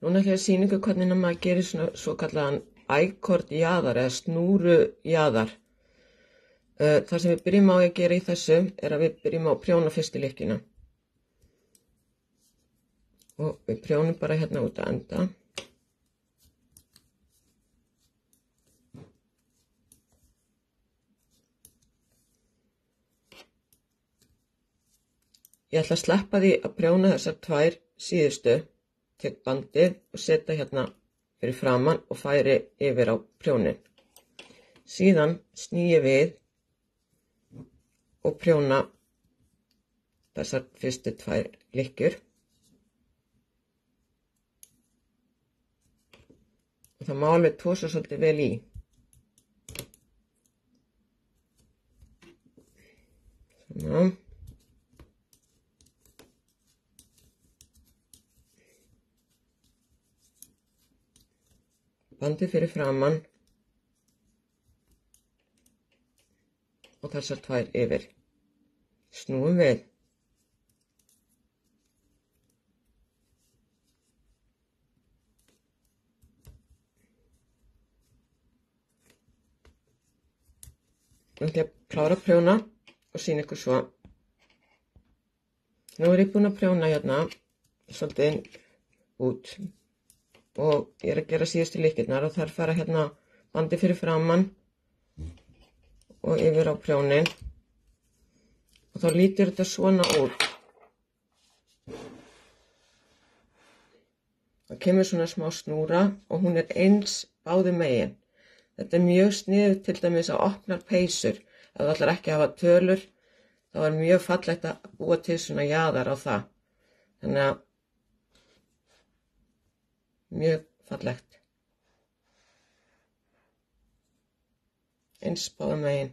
Núna ætla ég að sýna ykkur hvernig maður gerir svona svo kallaðan I-cord jaðar eða snúru jaðar. Það sem við byrjum á að gera í þessu er að við byrjum á að prjóna fyrstu lykkjuna. Og við prjónum bara hérna út að enda. Ég ætla að sleppa því að prjóna þessar tvær síðustu, tek bandið og setja hérna fyrir framan og færi yfir á prjónin. Síðan sný ég við og prjóna þessar fyrstu tvær lykkjur. Og það má alveg tosa svolítið vel í. Svona. Bandið fyrir framan og þessar tvær yfir. Snúum við. Nú ætla ég að klára að prjóna og sýna ykkur svo. Nú er ég búin að prjóna hérna svolítið út. Og ég er að gera síðustu lykkjurnar og þær fara hérna bandið fyrir framan og yfir á prjónin. Og þá lítur þetta svona út. Það kemur svona smá snúra og hún er eins báðum megin. Þetta er mjög sniðugt til dæmis að opna peysur. Ef þú ætlar ekki að hafa tölur, þá er mjög fallegt að búa til svona jaðar á það. Þannig að mjög fallegt. Eins báðum megin.